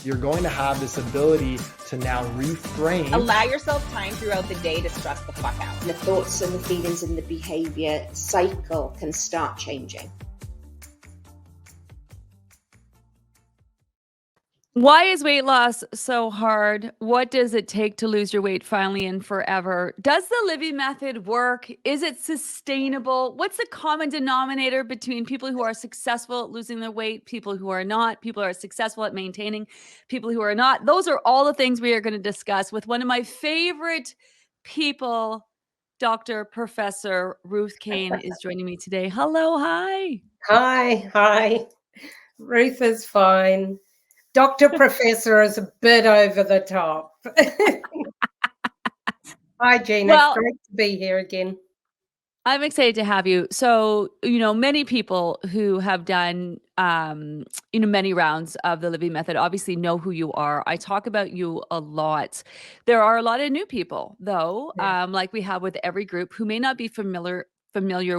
you're going to have this ability to now reframe. Allow yourself time throughout the day to stress the fuck out. The thoughts and the feelings and the behavior cycle can start changing. Why is weight loss so hard? What does it take to lose your weight finally and forever? Does the Livy Method work? Is it sustainable? What's the common denominator between people who are successful at losing their weight, people who are not, people who are successful at maintaining, people who are not? Those are all the things we are going to discuss with one of my favorite people, Dr. Professor Ruth Kane is joining me today. Hello, hi. Hi. Ruth is fine. Dr. Professor is a bit over the top. Hi, Gina. Well, great to be here again. I'm excited to have you. So, many people who have done, many rounds of the Livy Method obviously know who you are. I talk about you a lot. There are a lot of new people, though, like we have with every group, who may not be familiar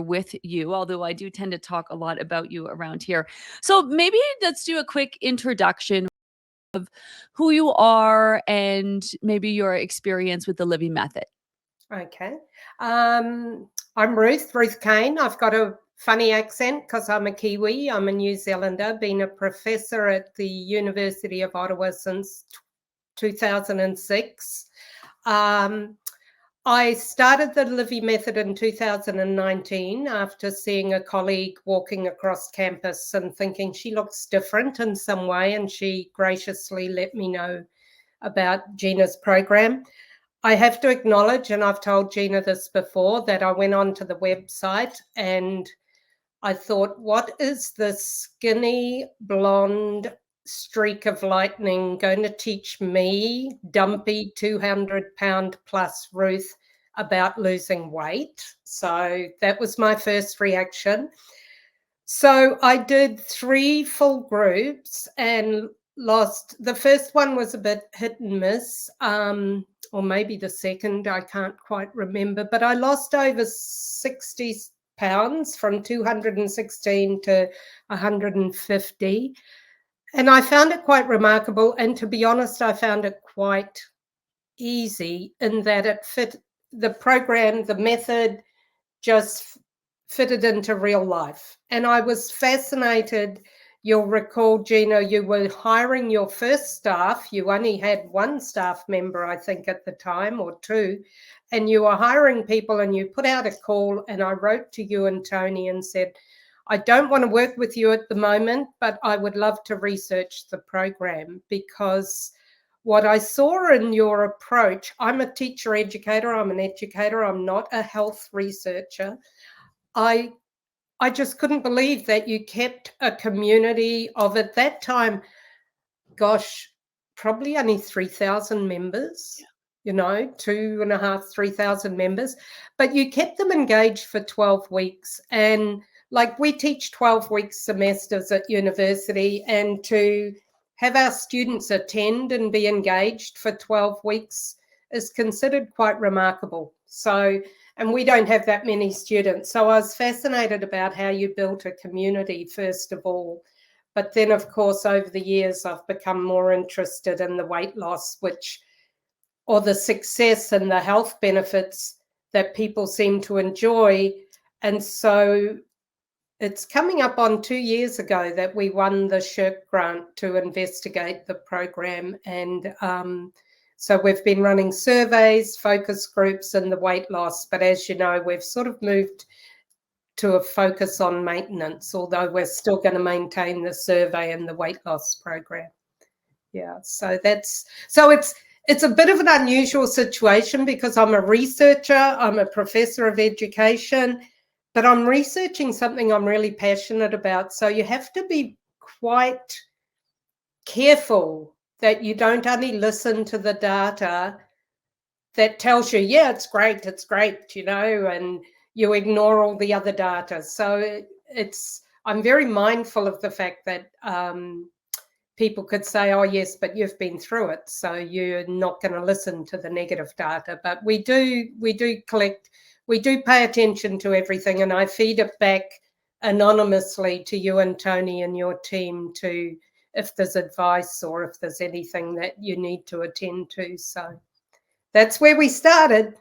with you, although I do tend to talk a lot about you around here. So maybe let's do a quick introduction of who you are and maybe your experience with the Livy Method. Okay. I'm Ruth Kane. I've got a funny accent because I'm a Kiwi. I'm a New Zealander, been a professor at the University of Ottawa since 2006. I started the Livy Method in 2019 after seeing a colleague walking across campus and thinking she looks different in some way, and she graciously let me know about Gina's program. I have to acknowledge, and I've told Gina this before, that I went onto the website and I thought, what is this skinny, blonde streak of lightning going to teach me, dumpy 200-pound plus Ruth, about losing weight? So that was my first reaction. So I did 3 full groups and lost. The first one was a bit hit and miss, or maybe the second, I can't quite remember, but I lost over 60 pounds from 216 to 150. And I found it quite remarkable. And to be honest, I found it quite easy in that it fit the program, the method just fitted into real life. And I was fascinated. You'll recall, Gina, you were hiring your first staff. You only had 1 staff member, I think, at the time, or 2. And you were hiring people and you put out a call, and I wrote to you and Tony and said, I don't want to work with you at the moment, but I would love to research the program, because what I saw in your approach, I'm a teacher educator, I'm an educator, I'm not a health researcher. I just couldn't believe that you kept a community of, at that time, gosh, probably only 3,000 members, 2,500, 3,000 members, but you kept them engaged for 12 weeks. And like, we teach 12-week semesters at university, and to have our students attend and be engaged for 12 weeks is considered quite remarkable. So, and we don't have that many students. So I was fascinated about how you built a community, first of all. But then, of course, over the years, I've become more interested in the weight loss, or the success and the health benefits that people seem to enjoy. And so it's coming up on 2 years ago that we won the Shirk grant to investigate the program. And so we've been running surveys, focus groups, and the weight loss. But as you know, we've sort of moved to a focus on maintenance, although we're still going to maintain the survey and the weight loss program. Yeah, so it's a bit of an unusual situation, because I'm a researcher, I'm a professor of education, but I'm researching something I'm really passionate about. So you have to be quite careful that you don't only listen to the data that tells you, yeah, it's great, and you ignore all the other data. So I'm very mindful of the fact that people could say, oh, yes, but you've been through it, so you're not going to listen to the negative data. But we do collect, we do pay attention to everything, and I feed it back anonymously to you and Tony and your team to if there's advice or if there's anything that you need to attend to. So that's where we started.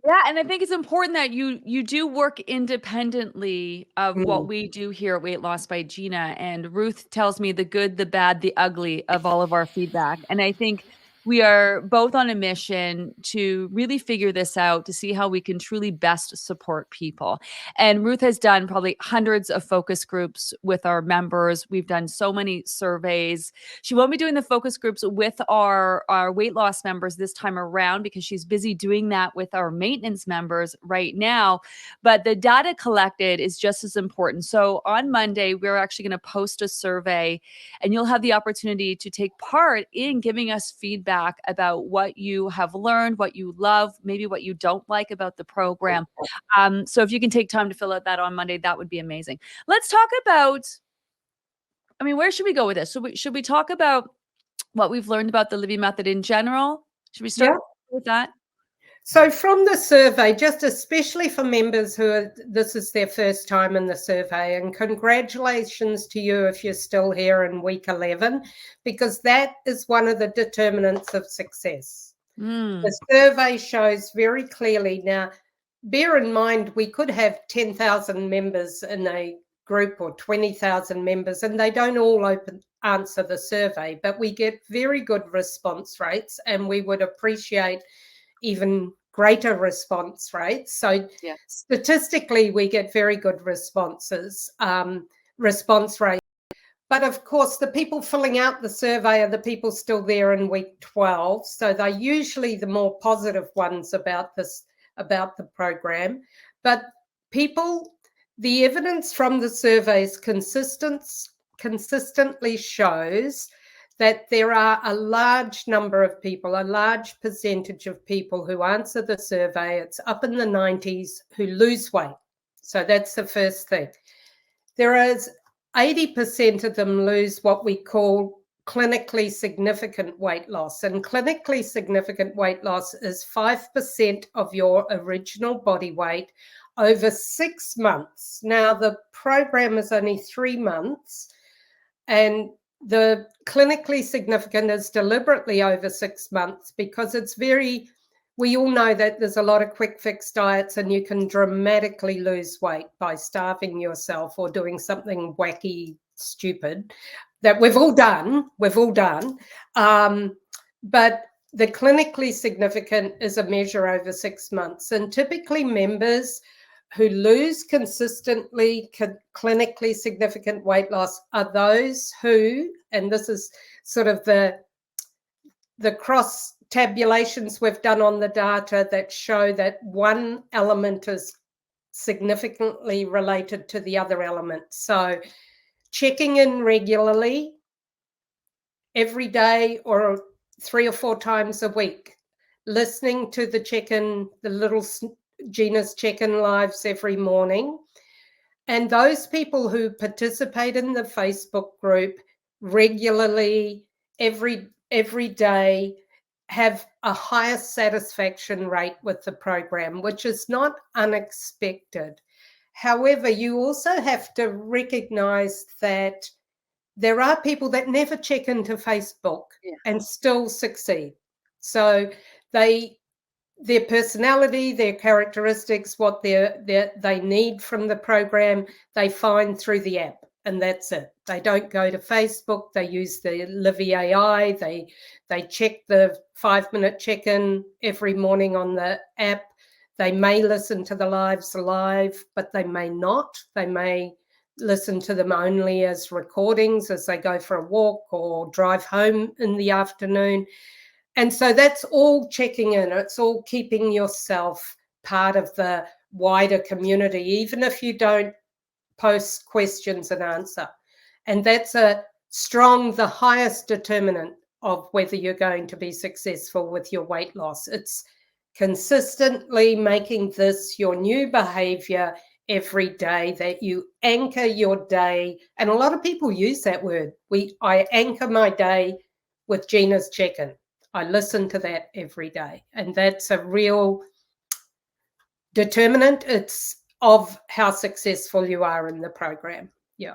Yeah, and I think it's important that you do work independently of what we do here at Weight Loss by Gina. And Ruth tells me the good, the bad, the ugly of all of our feedback. And I think we are both on a mission to really figure this out, to see how we can truly best support people. And Ruth has done probably hundreds of focus groups with our members. We've done so many surveys. She won't be doing the focus groups with our weight loss members this time around because she's busy doing that with our maintenance members right now. But the data collected is just as important. So on Monday, we're actually going to post a survey, and you'll have the opportunity to take part in giving us feedback about what you have learned, what you love, maybe what you don't like about the program. So if you can take time to fill out that on Monday, that would be amazing. Let's talk about, I mean, where should we go with this? Should we talk about what we've learned about the Livy Method in general? Should we start with that? So from the survey, just especially for members this is their first time in the survey, and congratulations to you if you're still here in week 11, because that is one of the determinants of success. The survey shows very clearly. Now, bear in mind, we could have 10,000 members in a group or 20,000 members, and they don't all answer the survey, but we get very good response rates, and we would appreciate even greater response rates. So statistically, we get very good response rate. But of course, the people filling out the survey are the people still there in week 12. So they're usually the more positive ones about the program. But the evidence from the surveys consistently shows that there are a large number of people, a large percentage of people who answer the survey, it's up in the 90s, who lose weight. So that's the first thing. There is 80% of them lose what we call clinically significant weight loss. And clinically significant weight loss is 5% of your original body weight over 6 months. Now, the program is only 3 months, and the clinically significant is deliberately over 6 months because we all know that there's a lot of quick fix diets and you can dramatically lose weight by starving yourself or doing something wacky, stupid that we've all done. But the clinically significant is a measure over 6 months. And typically members who lose consistently clinically significant weight loss are those who, and this is sort of the cross tabulations we've done on the data that show that one element is significantly related to the other element. So checking in regularly every day or 3 or 4 times a week, listening to the check-in, the little Gina's check-in lives every morning. And those people who participate in the Facebook group regularly every day have a higher satisfaction rate with the program, which is not unexpected. However, you also have to recognize that there are people that never check into Facebook and still succeed. So their personality, their characteristics, what they need from the program, they find through the app, and that's it. They don't go to Facebook. They use the Livy AI. They check the 5-minute check-in every morning on the app. They may listen to the lives live, but they may not. They may listen to them only as recordings as they go for a walk or drive home in the afternoon. And so that's all checking in. It's all keeping yourself part of the wider community, even if you don't post questions and answer. And that's the highest determinant of whether you're going to be successful with your weight loss. It's consistently making this your new behavior every day, that you anchor your day. And a lot of people use that word. I anchor my day with Gina's check-in. I listen to that every day. And that's a real determinant. It's of how successful you are in the program. Yeah.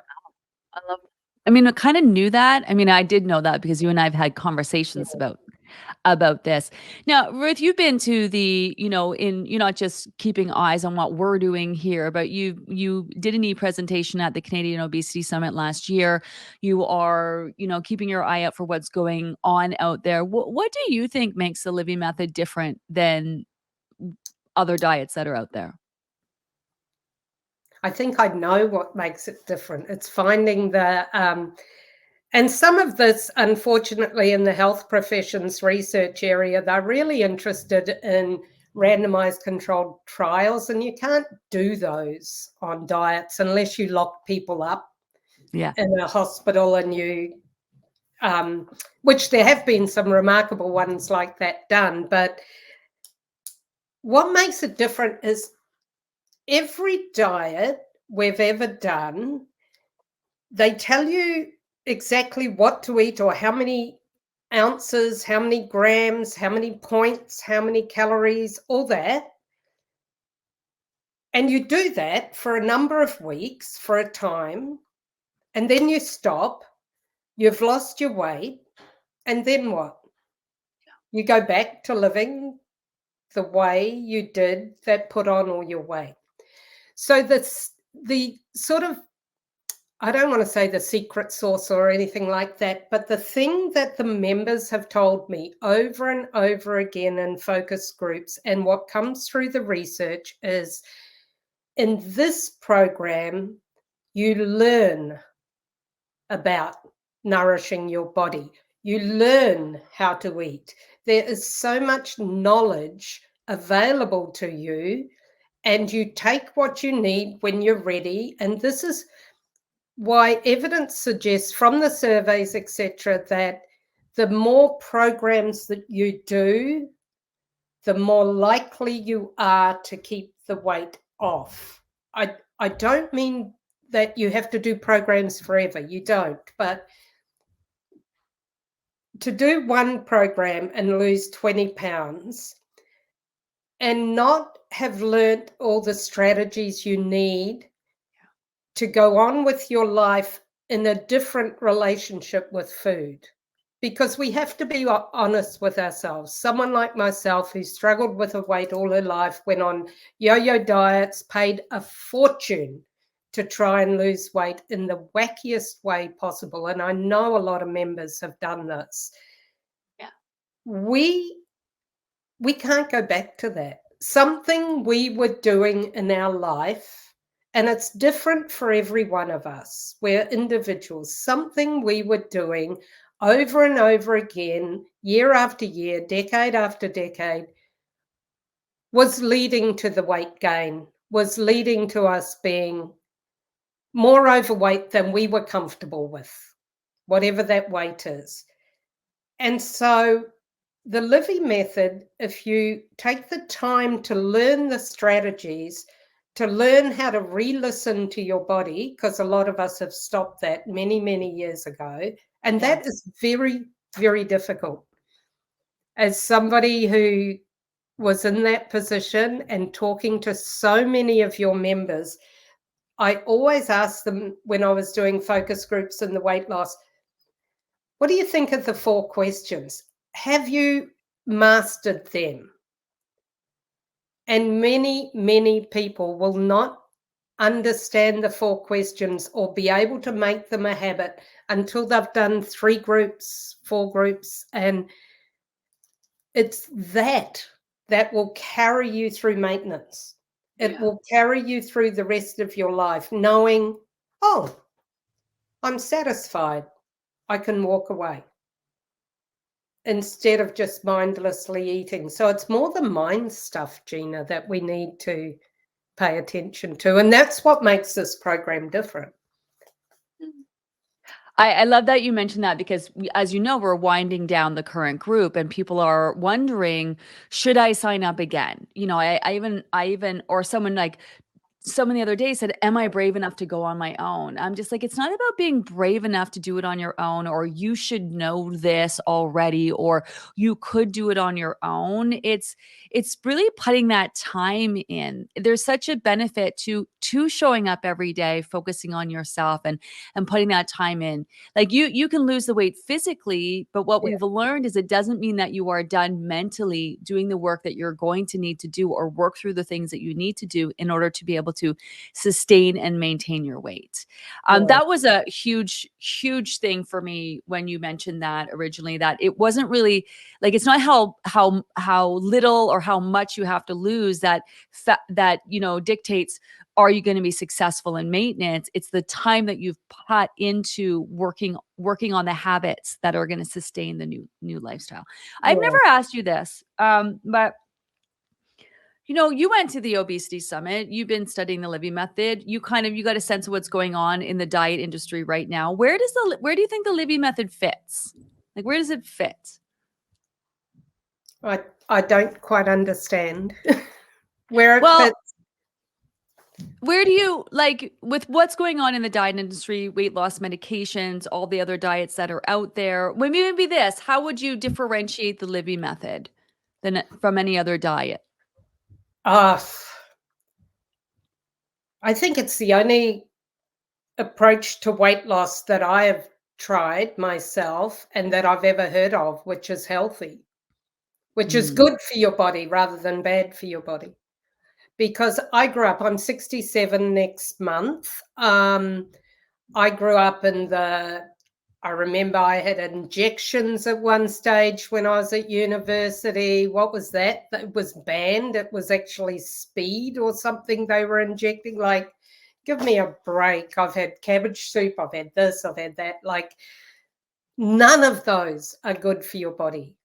I love I mean, I kind of knew that. I mean, I did know that because you and I have had conversations about this. Now, Ruth, you've been to the, you're not just keeping eyes on what we're doing here, but you did an e-presentation at the Canadian Obesity Summit last year. You are, keeping your eye out for what's going on out there. What do you think makes the Livy Method different than other diets that are out there? I think I know what makes it different. It's finding and some of this, unfortunately, in the health professions research area, they're really interested in randomized controlled trials, and you can't do those on diets unless you lock people up in a hospital and which there have been some remarkable ones like that done. But what makes it different is every diet we've ever done, they tell you exactly what to eat or how many ounces, how many grams, how many points, how many calories, all that. And you do that for a number of weeks, for a time, and then you stop, you've lost your weight, and then what? You go back to living the way you did that put on all your weight. So the sort of, I don't want to say the secret sauce or anything like that, but the thing that the members have told me over and over again in focus groups and what comes through the research is in this program, you learn about nourishing your body. You learn how to eat. There is so much knowledge available to you, and you take what you need when you're ready. And this is why evidence suggests from the surveys, etc., that the more programs that you do, the more likely you are to keep the weight off. I don't mean that you have to do programs forever. You don't. But to do one program and lose 20 pounds and not have learnt all the strategies you need to go on with your life in a different relationship with food. Because we have to be honest with ourselves. Someone like myself who struggled with her weight all her life, went on yo-yo diets, paid a fortune to try and lose weight in the wackiest way possible. And I know a lot of members have done this. Yeah. We can't go back to that. Something we were doing in our life, and it's different for every one of us. We're individuals. Something we were doing over and over again, year after year, decade after decade, was leading to the weight gain, was leading to us being more overweight than we were comfortable with, whatever that weight is. And so the Livy Method, if you take the time to learn the strategies, to learn how to re-listen to your body, because a lot of us have stopped that many, many years ago. And that is very, very difficult. As somebody who was in that position and talking to so many of your members, I always asked them when I was doing focus groups in the weight loss, what do you think of the 4 questions? Have you mastered them? And many, many people will not understand the 4 questions or be able to make them a habit until they've done 3 groups, 4 groups. And it's that will carry you through maintenance. It will carry you through the rest of your life, knowing, oh, I'm satisfied. I can walk away, instead of just mindlessly eating. So it's more the mind stuff, Gina, that we need to pay attention to. And that's what makes this program different. I love that you mentioned that because as you know, we're winding down the current group and people are wondering, should I sign up again? I even, or someone like someone the other day said, am I brave enough to go on my own? I'm just like, it's not about being brave enough to do it on your own, or you should know this already, or you could do it on your own. It's really putting that time in. There's such a benefit to showing up every day, focusing on yourself and putting that time in. Like you can lose the weight physically, but what Yeah. we've learned is it doesn't mean that you are done mentally doing the work that you're going to need to do, or work through the things that you need to do in order to be able to sustain and maintain your weight. Yeah. That was a huge thing for me when you mentioned that originally, that it wasn't really like, it's not how little or how much you have to lose that dictates, are you going to be successful in maintenance? It's the time that you've put into working on the habits that are going to sustain the new lifestyle. I've Yeah. never asked you this, but you went to the obesity summit. You've been studying the Livy Method. You got a sense of what's going on in the diet industry right now. Where do you think the Livy Method fits? Like, where does it fit? I don't quite understand where it Well, fits. where do you, like, with what's going on in the diet industry, weight loss medications, all the other diets that are out there? Maybe this, how would you differentiate the Livy Method from any other diet? I think it's the only approach to weight loss that I have tried myself and that I've ever heard of, which is healthy, which is good for your body rather than bad for your body. Because I'm 67 next month. I grew up I remember I had injections at one stage when I was at university. What was that? It was banned. It was actually speed or something they were injecting. Like, give me a break. I've had cabbage soup. I've had this. I've had that. Like, none of those are good for your body.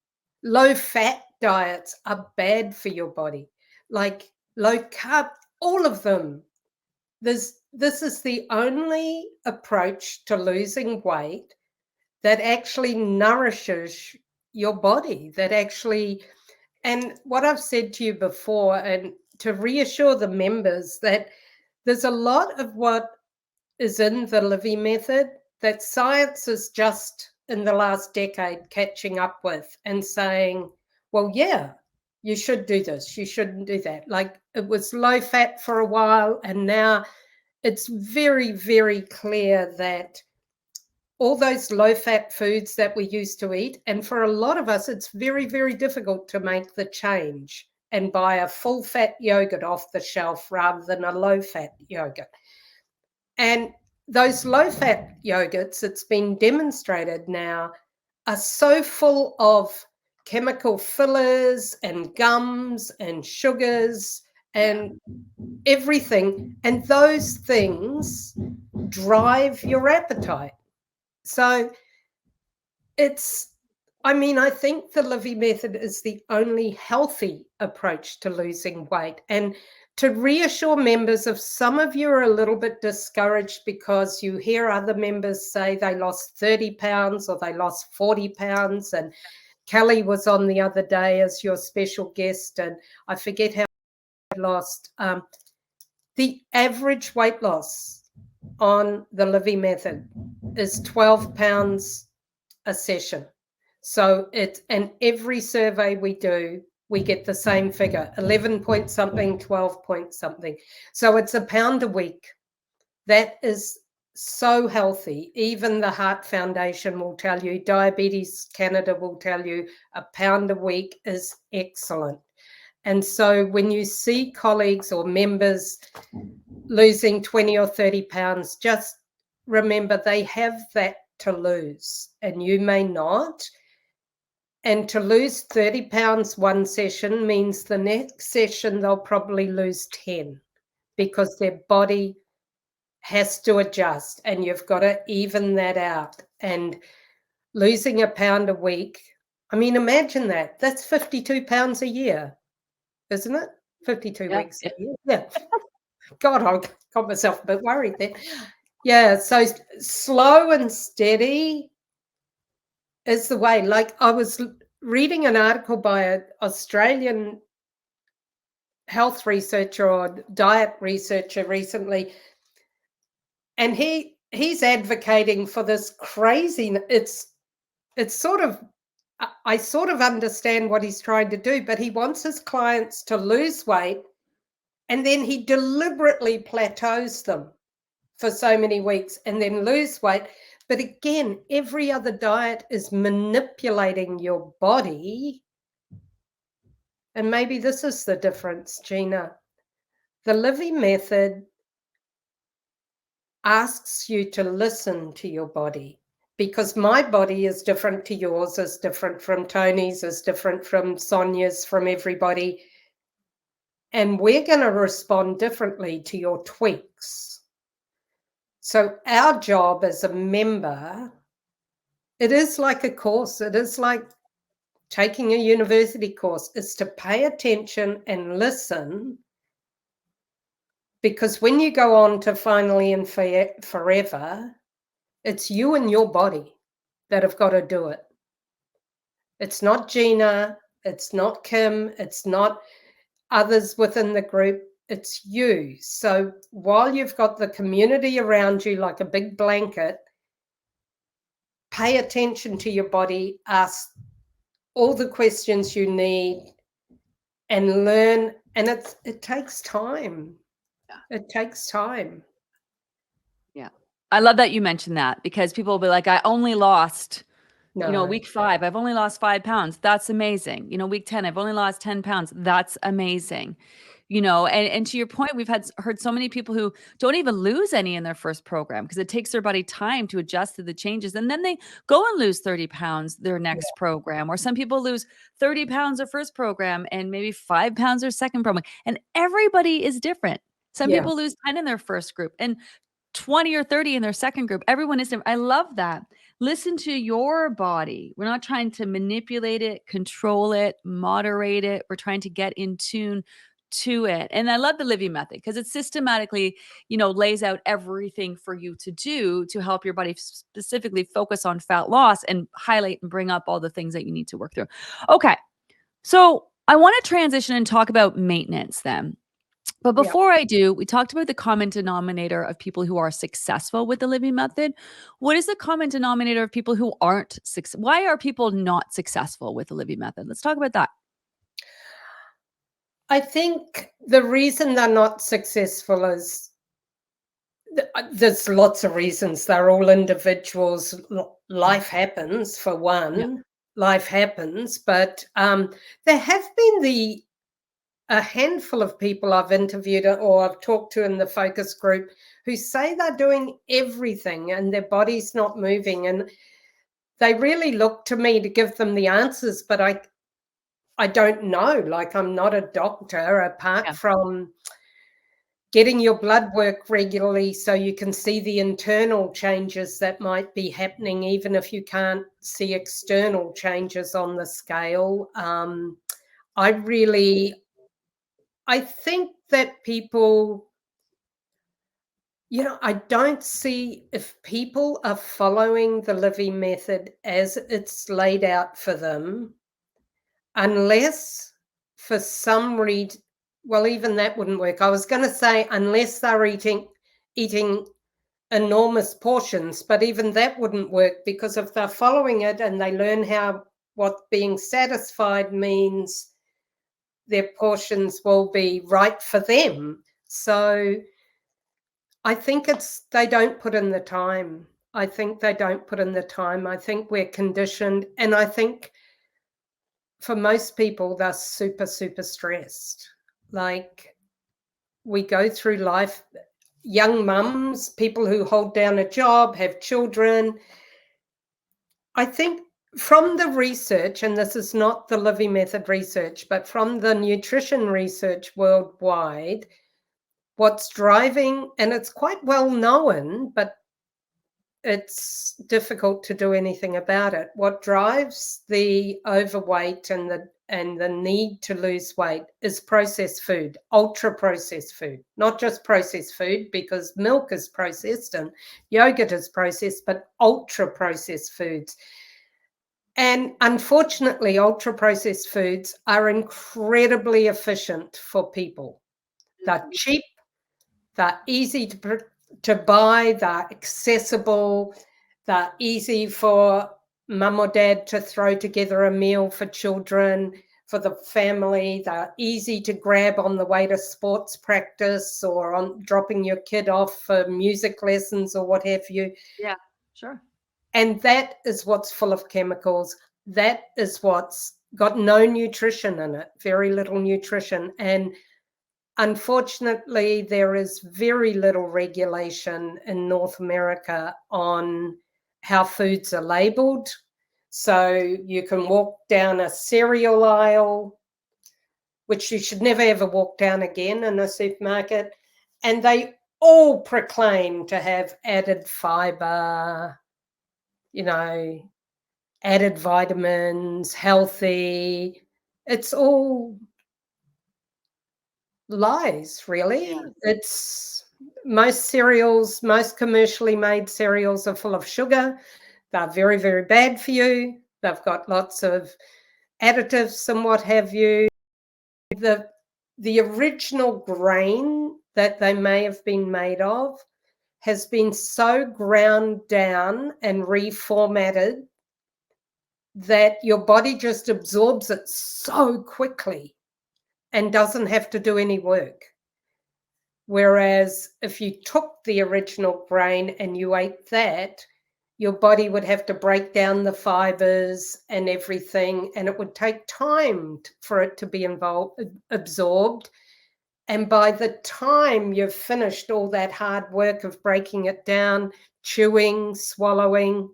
Low fat diets are bad for your body. Like low carb, all of them. This is the only approach to losing weight that actually nourishes your body, and what I've said to you before, and to reassure the members, that there's a lot of what is in the Livy Method that science is just in the last decade catching up with and saying, well, yeah, you should do this, you shouldn't do that. Like, it was low fat for a while, and now it's very, very clear that all those low fat foods that we used to eat, and for a lot of us, it's very, very difficult to make the change and buy a full fat yogurt off the shelf rather than a low fat yogurt. And those low fat yogurts, it's been demonstrated now, are so full of chemical fillers and gums and sugars and everything. And those things drive your appetite. So I think the Livy Method is the only healthy approach to losing weight. And to reassure members, if some of you are a little bit discouraged because you hear other members say they lost 30 pounds or they lost 40 pounds, and Kelly was on the other day as your special guest, and I forget how lost. The average weight loss on the Livy Method is 12 pounds a session. So and every survey we do, we get the same figure, 11 point something, 12 point something. So it's a pound a week. That is so healthy. Even the Heart Foundation will tell you, Diabetes Canada will tell you, a pound a week is excellent. And so when you see colleagues or members losing 20 or 30 pounds, just remember they have that to lose and you may not. And to lose 30 pounds one session means the next session they'll probably lose 10 because their body has to adjust, and you've got to even that out. And losing a pound a week, imagine that. That's 52 pounds a year, isn't it? 52 weeks a year. Yeah. God, I got myself a bit worried then. Yeah, so slow and steady is the way. Like, I was reading an article by an Australian health researcher or diet researcher recently, and he's advocating for this crazy. It's sort of, I sort of understand what he's trying to do, but he wants his clients to lose weight, and then he deliberately plateaus them for so many weeks and then lose weight. But again, every other diet is manipulating your body. And maybe this is the difference, Gina. The Livy Method asks you to listen to your body, because my body is different to yours, is different from Tony's, is different from Sonia's, from everybody. And we're going to respond differently to your tweaks. So our job as a member, it is like a course. It is like taking a university course, is to pay attention and listen. Because when you go on to Finally and Forever, it's you and your body that have got to do it. It's not Gina, it's not Kim, it's not others within the group, it's you. So while you've got the community around you like a big blanket, pay attention to your body, ask all the questions you need, and learn. And it takes time. Yeah. It takes time. Yeah. I love that you mentioned that, because people will be like, I only lost, week 5, I've only lost 5 pounds. That's amazing. Week 10, I've only lost 10 pounds. That's amazing. And to your point, we've heard so many people who don't even lose any in their first program because it takes their body time to adjust to the changes. And then they go and lose 30 pounds their next program. Or some people lose 30 pounds their first program and maybe 5 pounds their second program. And everybody is different. Some people lose 10 in their first group and 20 or 30 in their second group. Everyone is different. I love that. Listen to your body. We're not trying to manipulate it, control it, moderate it. We're trying to get in tune to it. And I love the Livy Method because it systematically, lays out everything for you to do to help your body specifically focus on fat loss and highlight and bring up all the things that you need to work through. Okay. So I want to transition and talk about maintenance then. But before I do, we talked about the common denominator of people who are successful with the Livy Method. What is the common denominator of people who aren't successful? Why are people not successful with the Livy Method? Let's talk about that. I think the reason they're not successful is there's lots of reasons. They're all individuals. Life happens, for one. Yeah. Life happens. But there have been a handful of people I've interviewed or I've talked to in the focus group who say they're doing everything and their body's not moving. And they really look to me to give them the answers, but I don't know. Like, I'm not a doctor, apart from getting your blood work regularly so you can see the internal changes that might be happening, even if you can't see external changes on the scale. I think that people, I don't see if people are following the Livy Method as it's laid out for them, unless for some reason, well, even that wouldn't work. I was going to say unless they're eating enormous portions, but even that wouldn't work, because if they're following it and they learn what being satisfied means, their portions will be right for them. So I think they don't put in the time. I think we're conditioned. And I think for most people, they're super, super stressed. Like, we go through life, young mums, people who hold down a job, have children. I think from the research, and this is not the Livy Method research, but from the nutrition research worldwide, what's driving, and it's quite well known, but it's difficult to do anything about it. What drives the overweight and the need to lose weight is processed food, ultra processed food, not just processed food, because milk is processed and yogurt is processed, but ultra processed foods. And unfortunately, ultra-processed foods are incredibly efficient for people. They're cheap, they're easy to buy, they're accessible, they're easy for mum or dad to throw together a meal for children, for the family. They're easy to grab on the way to sports practice or on dropping your kid off for music lessons or what have you. Yeah, sure. And that is what's full of chemicals. That is what's got no nutrition in it, very little nutrition. And unfortunately, there is very little regulation in North America on how foods are labeled. So you can walk down a cereal aisle, which you should never ever walk down again in a supermarket, and they all proclaim to have added fiber, added vitamins, healthy. It's all lies, really. Yeah. It's most cereals, most commercially made cereals are full of sugar. They're very, very bad for you. They've got lots of additives and what have you. The original grain that they may have been made of has been so ground down and reformatted that your body just absorbs it so quickly and doesn't have to do any work. Whereas if you took the original grain and you ate that, your body would have to break down the fibers and everything, and it would take time for it to be absorbed. And by the time you've finished all that hard work of breaking it down, chewing, swallowing,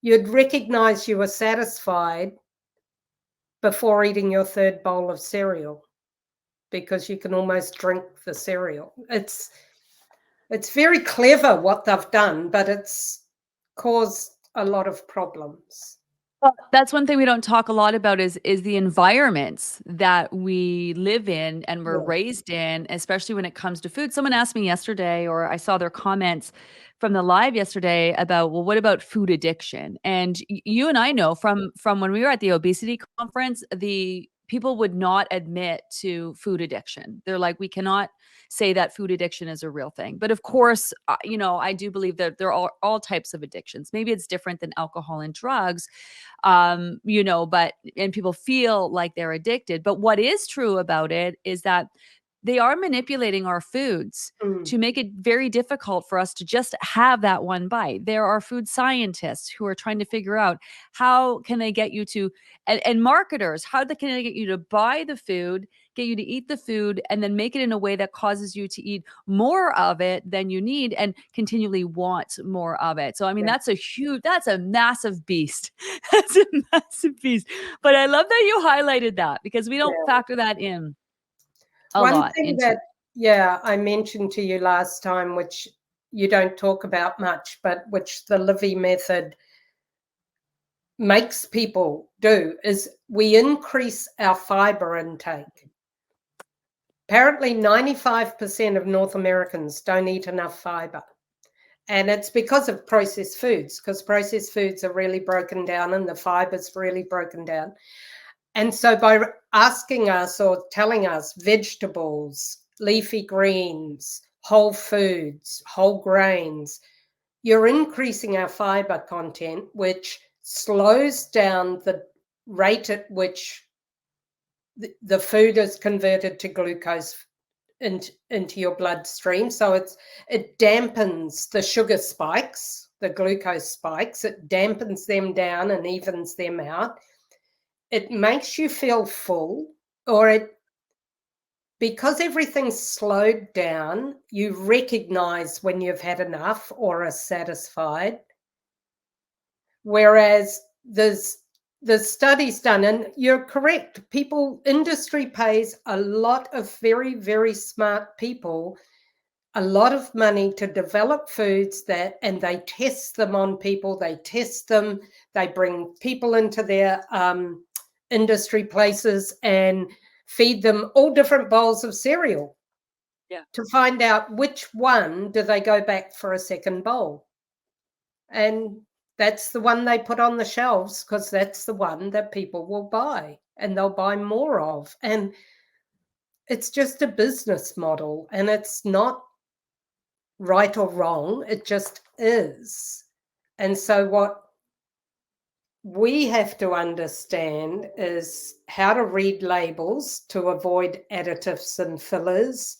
you'd recognize you were satisfied before eating your third bowl of cereal, because you can almost drink the cereal. It's very clever what they've done, but it's caused a lot of problems. Well, that's one thing we don't talk a lot about is the environments that we live in and we're Yeah. raised in, especially when it comes to food. Someone asked me yesterday, or I saw their comments from the live yesterday about, well, what about food addiction? And you and I know from when we were at the obesity conference, the people would not admit to food addiction. They're like, we cannot say that food addiction is a real thing. But of course, I do believe that there are all types of addictions. Maybe it's different than alcohol and drugs, and people feel like they're addicted. But what is true about it is that they are manipulating our foods to make it very difficult for us to just have that one bite. There are food scientists who are trying to figure out how can they get you to, and marketers, can they get you to buy the food, get you to eat the food, and then make it in a way that causes you to eat more of it than you need and continually want more of it. So, I mean, Yeah. that's a massive beast. That's a massive beast. But I love that you highlighted that because we don't factor that in a One lot thing into. that, I mentioned to you last time, which you don't talk about much, but which the Livy Method makes people do, is we increase our fiber intake. Apparently 95% of North Americans don't eat enough fiber. And it's because of processed foods, because processed foods are really broken down and the fiber's really broken down. And so by asking us or telling us vegetables, leafy greens, whole foods, whole grains, you're increasing our fiber content, which slows down the rate at which the food is converted to glucose into your bloodstream. So it dampens the sugar spikes, the glucose spikes, it dampens them down and evens them out. It makes you feel full, because everything's slowed down, you recognize when you've had enough or are satisfied. Whereas there's studies done, and you're correct, industry pays a lot of very, very smart people a lot of money to develop foods and they test them on people, they bring people into their industry places and feed them all different bowls of cereal to find out which one do they go back for a second bowl. And That's the one they put on the shelves because that's the one that people will buy and they'll buy more of. And it's just a business model, and it's not right or wrong. It just is. And so what we have to understand is how to read labels to avoid additives and fillers.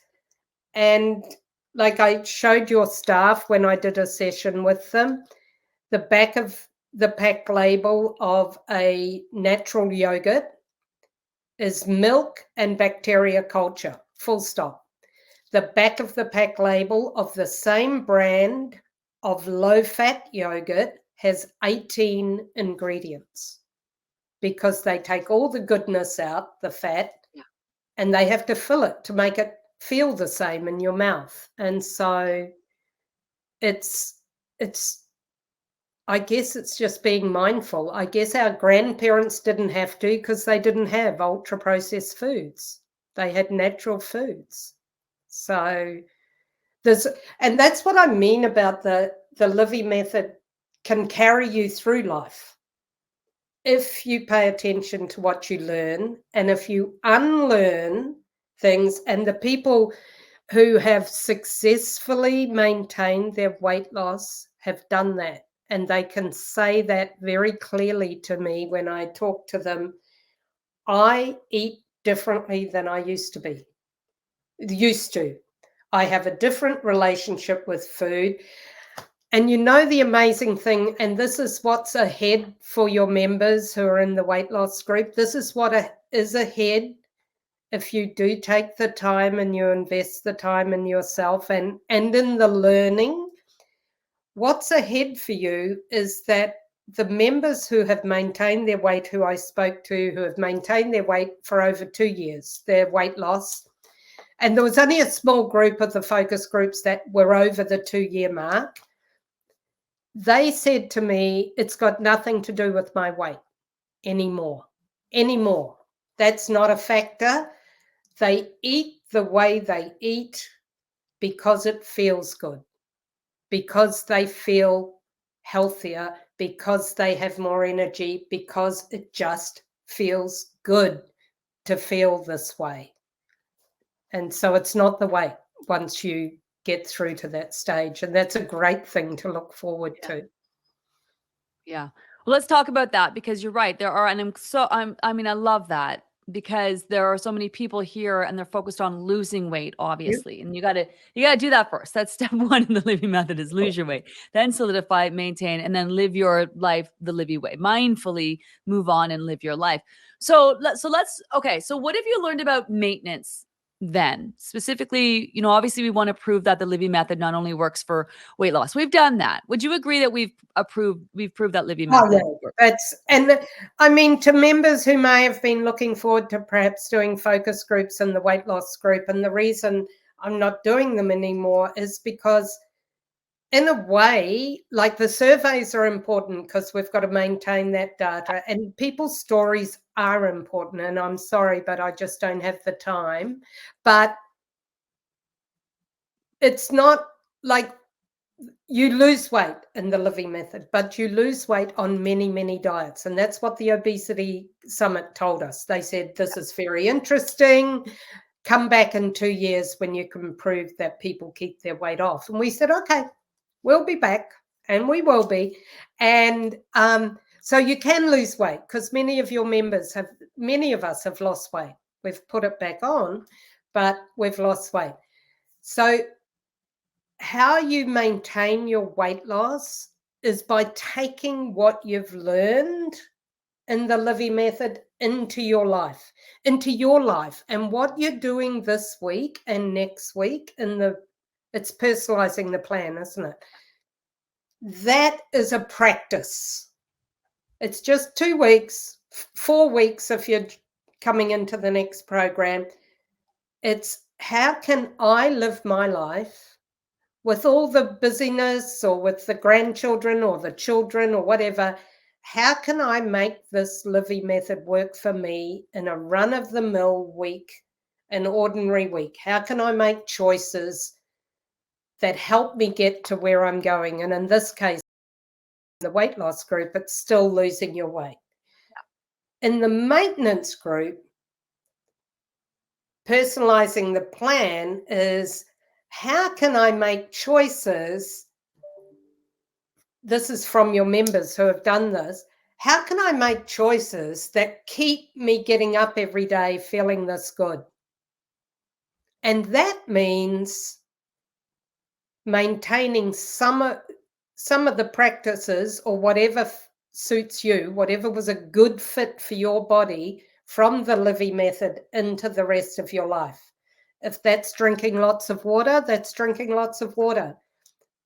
And like I showed your staff when I did a session with them, the back of the pack label of a natural yogurt is milk and bacteria culture, full stop. The back of the pack label of the same brand of low-fat yogurt has 18 ingredients because they take all the goodness out, the fat, and they have to fill it to make it feel the same in your mouth. And so it's I guess it's just being mindful. I guess our grandparents didn't have to because they didn't have ultra-processed foods. They had natural foods. So and that's what I mean about the Livy Method can carry you through life if you pay attention to what you learn, and if you unlearn things. And the people who have successfully maintained their weight loss have done that, and they can say that very clearly to me when I talk to them. I eat differently than I used to. I have a different relationship with food. And you know the amazing thing, and this is what's ahead for your members who are in the weight loss group, this is what is ahead if you do take the time and you invest the time in yourself and in the learning. What's ahead for you is that the members who have maintained their weight, who I spoke to, who have maintained their weight for over 2 years, their weight loss, and there was only a small group of the focus groups that were over the 2-year mark. They said to me, it's got nothing to do with my weight anymore. That's not a factor. They eat the way they eat because it feels good, because they feel healthier, because they have more energy, because it just feels good to feel this way. And so it's not the weight once you get through to that stage. And that's a great thing to look forward to. Yeah. Well, let's talk about that, because you're right. There are, and I mean, I love that, because there are so many people here and they're focused on losing weight, obviously. And you gotta do that first. That's step one in the Livy Method, is lose your weight, then solidify, maintain, and then live your life the Livy way. Mindfully move on and live your life. So okay. So what have you learned about maintenance then? Specifically, obviously we want to prove that the Livy Method not only works for weight loss. We've done that. Would you agree that we've proved that Livy Method works? And I mean, to members who may have been looking forward to perhaps doing focus groups in the weight loss group, and the reason I'm not doing them anymore is because, in a way, like, the surveys are important because we've got to maintain that data, and people's stories are important. And I'm sorry, but I just don't have the time. But it's not like you lose weight in the Livy Method, but you lose weight on many, many diets. And that's what the Obesity Summit told us. They said, this is very interesting. Come back in 2 years when you can prove that people keep their weight off. And we said, okay, we'll be back, and we will be. And so you can lose weight, because many of us have lost weight. We've put it back on, but we've lost weight. So how you maintain your weight loss is by taking what you've learned in the Livy Method into your life. And what you're doing this week and next week, it's personalizing the plan, isn't it? That is a practice. It's just 2 weeks, 4 weeks if you're coming into the next program. It's, how can I live my life with all the busyness, or with the grandchildren or the children or whatever? How can I make this Livy Method work for me in a run-of-the-mill week, an ordinary week? How can I make choices that help me get to where I'm going? And in this case, the weight loss group, it's still losing your weight. In the maintenance group, personalizing the plan is, how can I make choices? This is from your members who have done this. How can I make choices that keep me getting up every day feeling this good? And that means maintaining some of the practices, or whatever suits you, whatever was a good fit for your body, from the Livy Method into the rest of your life. If that's drinking lots of water, that's drinking lots of water.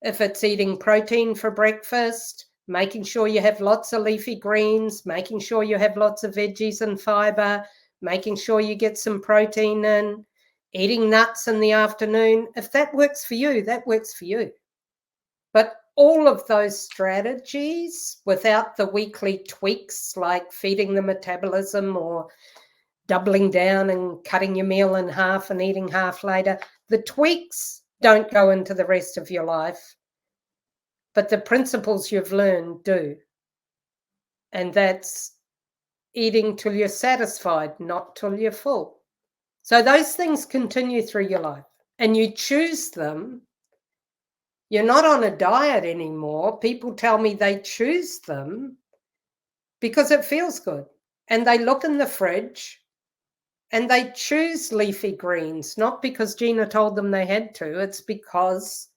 If it's eating protein for breakfast, making sure you have lots of leafy greens, making sure you have lots of veggies and fiber, making sure you get some protein in, eating nuts in the afternoon. If that works for you, that works for you. But all of those strategies, without the weekly tweaks like feeding the metabolism or doubling down and cutting your meal in half and eating half later, the tweaks don't go into the rest of your life. But the principles you've learned do. And that's eating till you're satisfied, not till you're full. So those things continue through your life, and you choose them. You're not on a diet anymore. People tell me they choose them because it feels good. And they look in the fridge and they choose leafy greens, not because Gina told them they had to. It's because,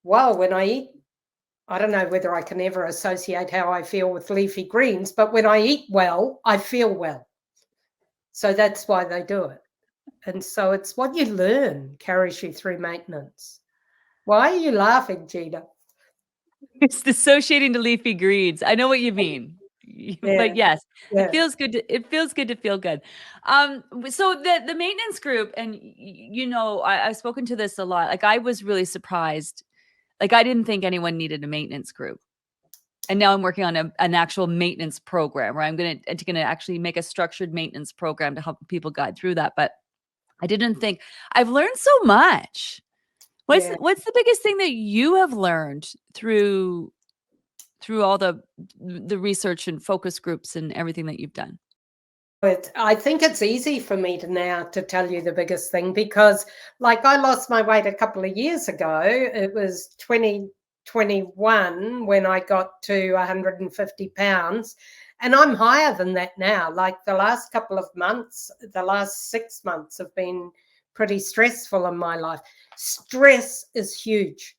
well, when I eat, I don't know whether I can ever associate how I feel with leafy greens, but when I eat well, I feel well. So that's why they do it. And so it's what you learn carries you through maintenance. Why are you laughing, Gina? It's dissociating to leafy greens. I know what you mean. But yes, Yeah. it feels good to feel good. So the maintenance group, and I've spoken to this a lot. Like, I was really surprised. Like, I didn't think anyone needed a maintenance group. And now I'm working on an actual maintenance program where I'm going to actually make a structured maintenance program to help people guide through that. But I didn't think. I've learned so much. What's the biggest thing that you have learned through all the research and focus groups and everything that you've done? I think it's easy for me now to tell you the biggest thing, because like I lost my weight a couple of years ago. It was 2021 when I got to 150 pounds, and I'm higher than that now. Like the last couple of months, the last 6 months have been pretty stressful in my life. Stress is huge.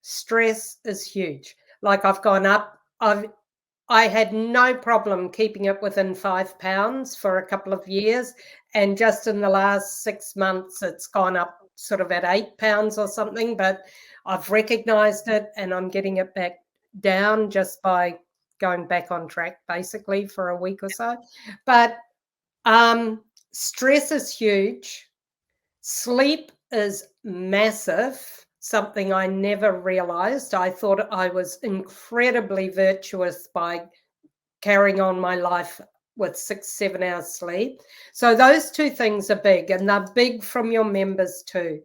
Stress is huge. Like I've gone up. I had no problem keeping it within 5 pounds for a couple of years. And just in the last 6 months, it's gone up sort of at 8 pounds or something. But I've recognized it and I'm getting it back down just by going back on track, basically, for a week or so. But stress is huge. Sleep is massive. Something I never realized. I thought I was incredibly virtuous by carrying on my life with 6-7 hours sleep. So those two things are big, and they're big from your members too.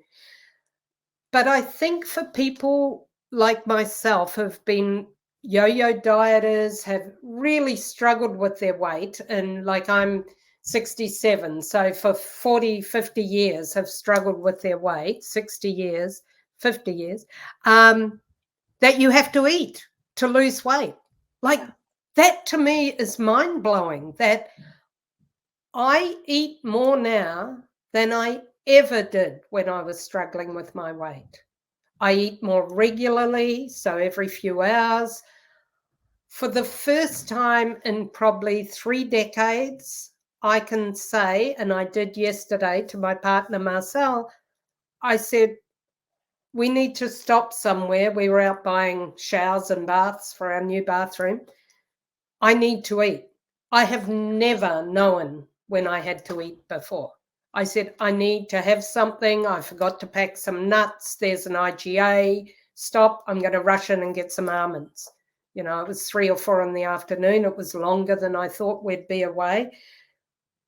But I think for people like myself who've been yo-yo dieters, have really struggled with their weight, and like I'm 67, so for 40, 50 years have struggled with their weight, 60 years, 50 years, that you have to eat to lose weight. Like that to me is mind-blowing, that I eat more now than I ever did when I was struggling with my weight. I eat more regularly, so every few hours. For the first time in probably 3 decades, I can say, and I did yesterday to my partner Marcel, I said, we need to stop somewhere. We were out buying showers and baths for our new bathroom. I need to eat. I have never known when I had to eat before. I said, I need to have something. I forgot to pack some nuts. There's an IGA. Stop. I'm going to rush in and get some almonds. You know, it was 3 or 4 in the afternoon. It was longer than I thought we'd be away.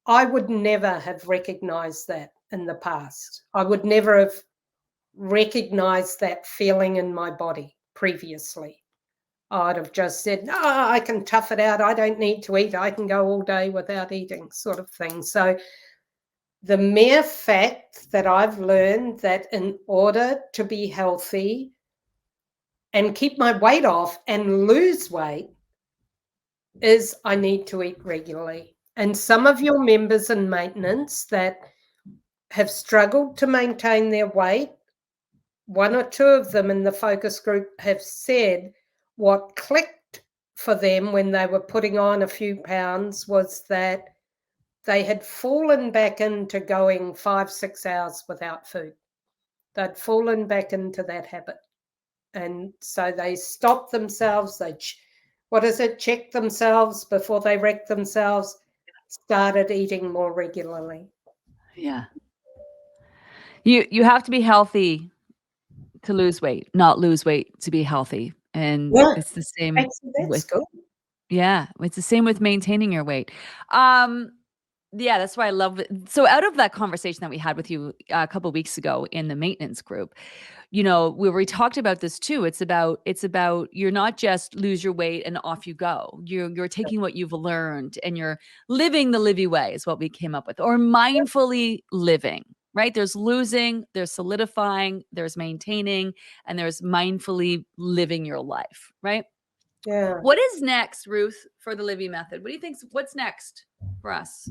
I would never have recognized that in the past. I would never have recognized that feeling in my body previously. I'd have just said, no, I can tough it out. I don't need to eat. I can go all day without eating, sort of thing. So the mere fact that I've learned that in order to be healthy and keep my weight off and lose weight is I need to eat regularly. And some of your members in maintenance that have struggled to maintain their weight, one or two of them in the focus group have said what clicked for them when they were putting on a few pounds was that they had fallen back into going 5-6 hours without food. They'd fallen back into that habit. And so they stopped themselves. They, check themselves before they wreck themselves, started eating more regularly. Yeah. You have to be healthy to lose weight, not lose weight to be healthy. And Yeah, it's the same that's good. Yeah, it's the same with maintaining your weight. Yeah, that's why I love it. So out of that conversation that we had with you a couple of weeks ago in the maintenance group, we talked about this too. It's about you're not just lose your weight and off you go. You're taking what you've learned and you're living the Livy way is what we came up with, or mindfully living, right? There's losing, there's solidifying, there's maintaining, and there's mindfully living your life, right? Yeah. What is next, Ruth, for the Livy Method? What do you think? What's next for us?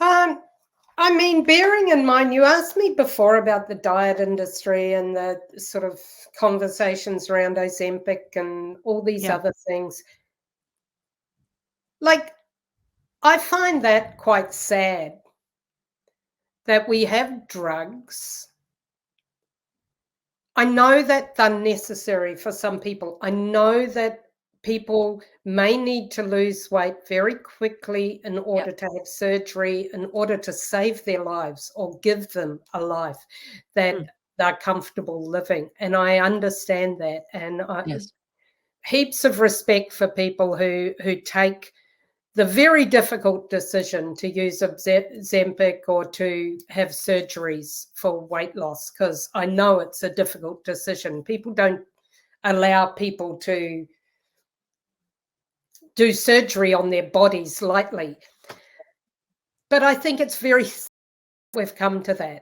I mean, bearing in mind, you asked me before about the diet industry and the sort of conversations around Ozempic and all these other things. Like, I find that quite sad that we have drugs. I know that they're necessary for some people. I know that people may need to lose weight very quickly in order to have surgery, in order to save their lives or give them a life that they're comfortable living. And I understand that. And heaps of respect for people who take the very difficult decision to use Ozempic or to have surgeries for weight loss, because I know it's a difficult decision. People don't allow people to do surgery on their bodies lightly. But I think it's very we've come to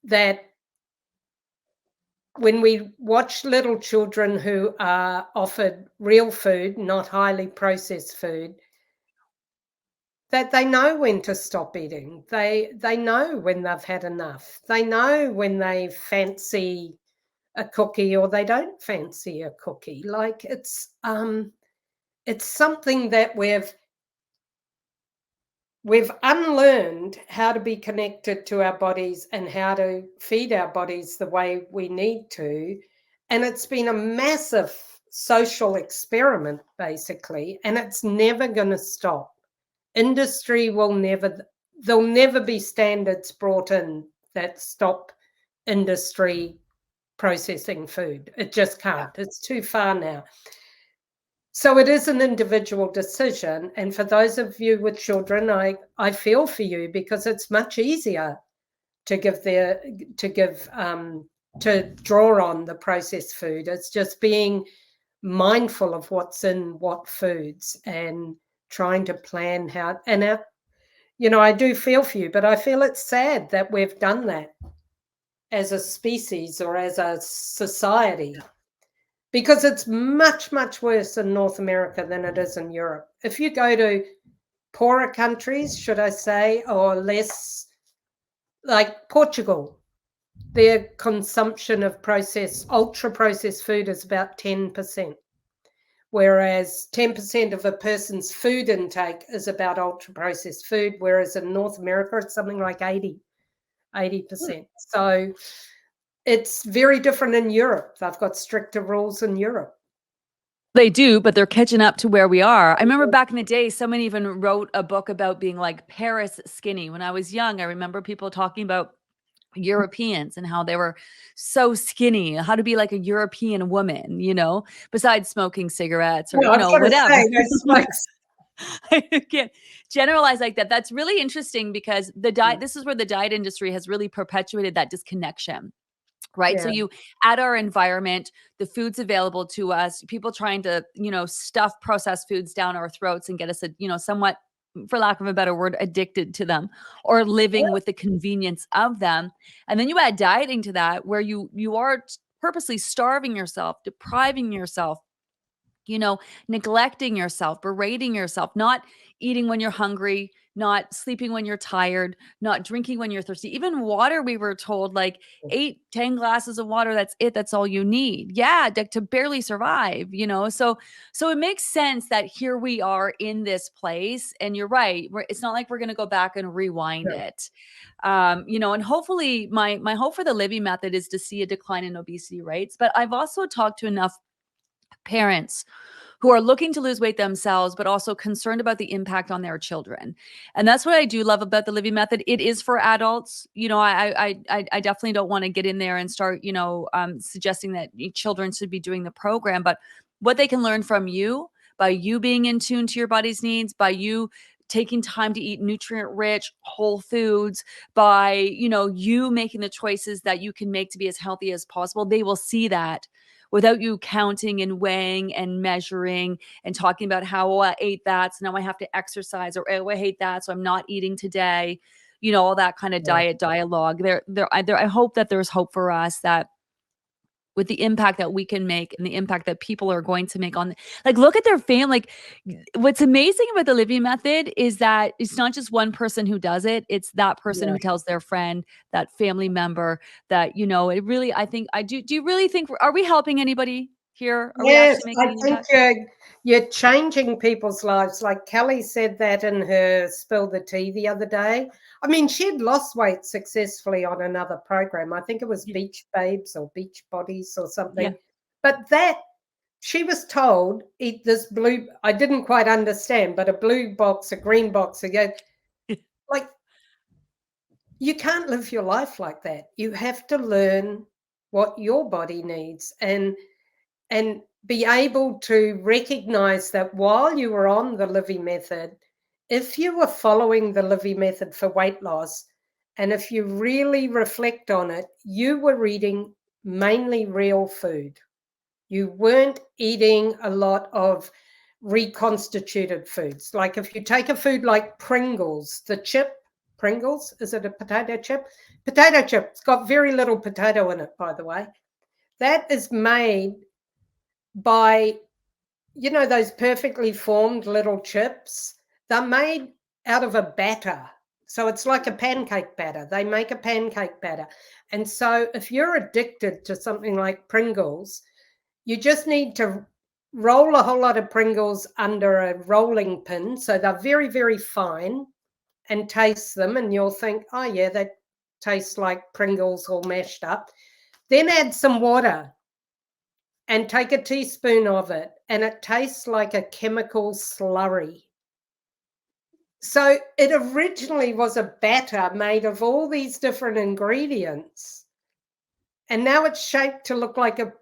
that when we watch little children who are offered real food, not highly processed food, that they know when to stop eating. They know when they've had enough. They know when they fancy a cookie or they don't fancy a cookie. Like it's something that we've unlearned how to be connected to our bodies and how to feed our bodies the way we need to. And it's been a massive social experiment, basically, and it's never going to stop. Industry there'll never be standards brought in that stop industry processing food. It just can't. It's too far now. So it is an individual decision. And for those of you with children, I feel for you, because it's much easier to draw on the processed food. It's just being mindful of what's in what foods and trying to plan how, and I do feel for you, but I feel it's sad that we've done that as a species or as a society, because it's much, much worse in North America than it is in Europe. If you go to poorer countries, should I say, or less, like Portugal, their consumption of ultra processed food is about 10%. Whereas 10% of a person's food intake is about ultra-processed food, whereas in North America, it's something like 80%. So it's very different in Europe. They've got stricter rules in Europe. They do, but they're catching up to where we are. I remember back in the day, someone even wrote a book about being like Paris skinny. When I was young, I remember people talking about Europeans and how they were so skinny, how to be like a European woman, besides smoking cigarettes or, whatever. I can't generalize like that. That's really interesting because this is where the diet industry has really perpetuated that disconnection right? So Yeah. you add our environment, the foods available to us, people trying to, stuff processed foods down our throats and get us, somewhat, for lack of a better word, addicted to them, or living with the convenience of them. And then you add dieting to that, where you are purposely starving yourself, depriving yourself, neglecting yourself, berating yourself, not eating when you're hungry, not sleeping when you're tired, not drinking when you're thirsty. Even water, we were told, like 8, 10 glasses of water, that's it. That's all you need. Yeah, to barely survive, So it makes sense that here we are in this place. And you're right. It's not like we're going to go back and rewind No. it. And hopefully my hope for the Livy Method is to see a decline in obesity rates. But I've also talked to enough parents who are looking to lose weight themselves, but also concerned about the impact on their children. And that's what I do love about the Livy Method. It is for adults. I definitely don't want to get in there and start, suggesting that children should be doing the program, but what they can learn from you, by you being in tune to your body's needs, by you taking time to eat nutrient rich whole foods, by, you making the choices that you can make to be as healthy as possible, they will see that without you counting and weighing and measuring and talking about how, oh, I ate that, so now I have to exercise, or oh, I hate that, so I'm not eating today. All that kind of diet dialogue. I hope that there's hope for us, that with the impact that we can make and the impact that people are going to make on, like, look at their family. Like, what's amazing about the Livy Method is that it's not just one person who does it. It's that person who tells their friend, that family member, that, it really, I think do you really think, are we helping anybody here? Are we Yes, actually I making an think impact? you're changing people's lives. Like Kelly said that in her Spill the Tea the other day. I mean, she'd lost weight successfully on another program. I think it was Beach Babes or Beach Bodies or something. Yeah. But that she was told, eat this blue, I didn't quite understand, but a blue box, a green box, like, you can't live your life like that. You have to learn what your body needs, and be able to recognize that while you were on the Livy Method, if you were following the Livy Method for weight loss, and if you really reflect on it, you were eating mainly real food. You weren't eating a lot of reconstituted foods. Like if you take a food like Pringles, the chip, Pringles, is it a potato chip? Potato chip. It's got very little potato in it, by the way. That is made by, those perfectly formed little chips. They're made out of a batter. So it's like a pancake batter. They make a pancake batter. And so if you're addicted to something like Pringles, you just need to roll a whole lot of Pringles under a rolling pin. So they're very, very fine, and taste them. And you'll think, oh, yeah, that tastes like Pringles all mashed up. Then add some water and take a teaspoon of it, and it tastes like a chemical slurry. So it originally was a batter made of all these different ingredients, and now it's shaped to look like a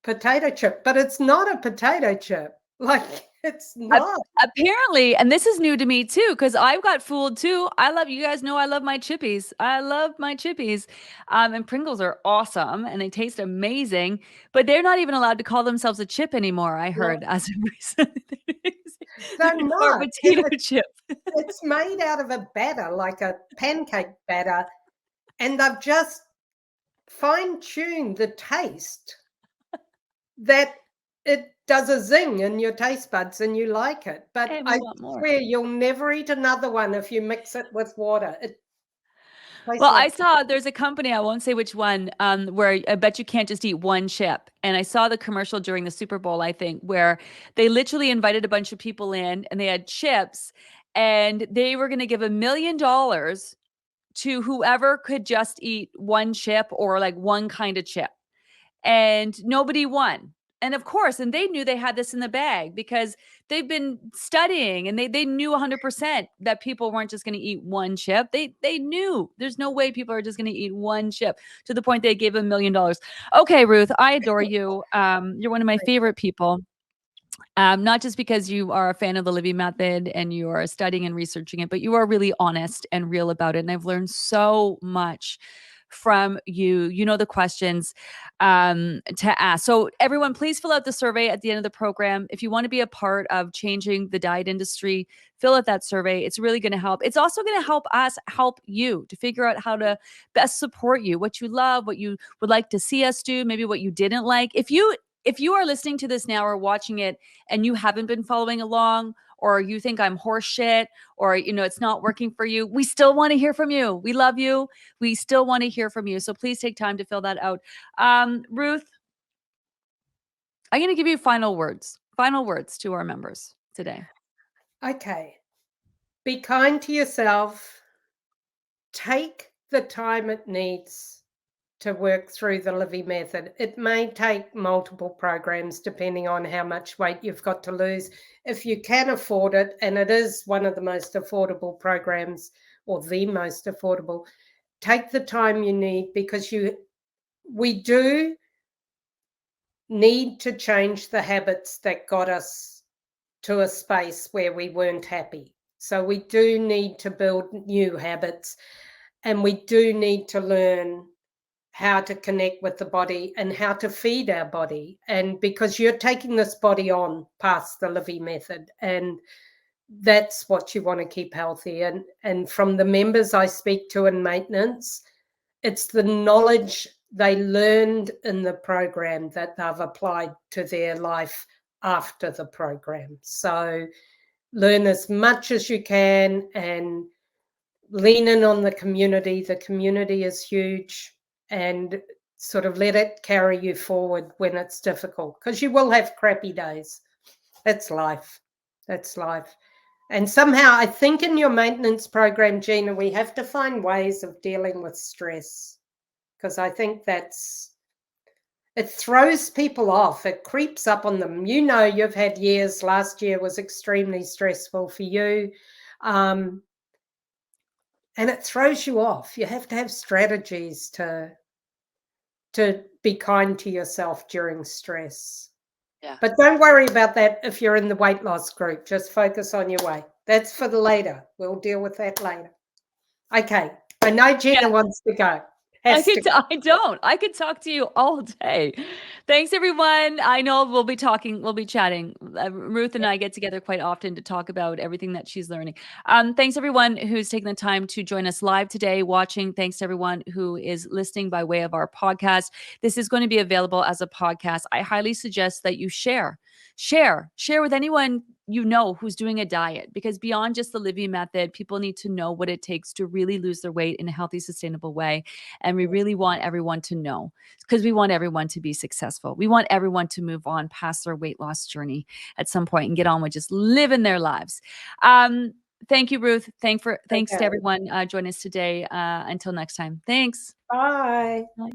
potato chip, but it's not a potato chip. Like, it's not. Apparently, and this is new to me too, because I've got fooled too. You guys know I love my chippies. I love my chippies. And Pringles are awesome and they taste amazing, but they're not even allowed to call themselves a chip anymore, I heard, as of recently. They're They're a not. potato chip. It's made out of a batter, like a pancake batter, and they've just fine-tuned the taste that it does a zing in your taste buds and you like it. But And we I want more. swear you'll never eat another one if you mix it with water. It tastes Well, I like saw there's a company, I won't say which one, where I bet you can't just eat one chip. And I saw the commercial during the Super Bowl, I think, where they literally invited a bunch of people in and they had chips, and they were going to give $1 million to whoever could just eat one chip, or like one kind of chip. And nobody won. And of course, and they knew they had this in the bag because they've been studying, and they knew 100% that people weren't just going to eat one chip. They knew there's no way people are just going to eat one chip, to the point they gave $1 million. Okay, Ruth, I adore you. You're one of my favorite people. Not just because you are a fan of the Livy Method and you are studying and researching it, but you are really honest and real about it. And I've learned so much from you. You know the questions to ask. So everyone, please fill out the survey at the end of the program. If you want to be a part of changing the diet industry, fill out that survey. It's really going to help. It's also going to help us help you to figure out how to best support you, what you love, what you would like to see us do, maybe what you didn't like. If you are listening to this now or watching it and you haven't been following along, or you think I'm horse shit, or it's not working for you, we still want to hear from you. We love you. We still want to hear from you. So please take time to fill that out. Ruth, I'm going to give you final words to our members today. Okay. Be kind to yourself. Take the time it needs to work through the Livy Method. It may take multiple programs depending on how much weight you've got to lose. If you can afford it, and it is one of the most affordable programs, or the most affordable, take the time you need, because we do need to change the habits that got us to a space where we weren't happy. So we do need to build new habits, and we do need to learn how to connect with the body and how to feed our body. And because you're taking this body on past the Livy Method, and that's what you want to keep healthy. And from the members I speak to in maintenance, it's the knowledge they learned in the program that they've applied to their life after the program. So learn as much as you can and lean in on the community. The community is huge, and sort of let it carry you forward when it's difficult, because you will have crappy days. That's life. That's life. And somehow I think in your maintenance program, Gina, we have to find ways of dealing with stress, because I think it throws people off. It creeps up on them. You've had years. Last year was extremely stressful for you. And it throws you off. You have to have strategies to be kind to yourself during stress. Yeah. But don't worry about that if you're in the weight loss group. Just focus on your weight. That's for the later. We'll deal with that later. Okay. I know Gina wants to go. I could talk to you all day. Thanks, everyone. I know we'll be chatting. Ruth and I get together quite often to talk about everything that she's learning. Thanks, everyone who's taken the time to join us live today, watching. Thanks to everyone who is listening by way of our podcast. This is going to be available as a podcast. I highly suggest that you share with anyone you know who's doing a diet, because beyond just the Livy Method, people need to know what it takes to really lose their weight in a healthy, sustainable way. And we really want everyone to know, because we want everyone to be successful. We want everyone to move on past their weight loss journey at some point and get on with just living their lives. Thank you, Ruth. Thanks to everyone joining us today. Until next time. Thanks. Bye. Bye.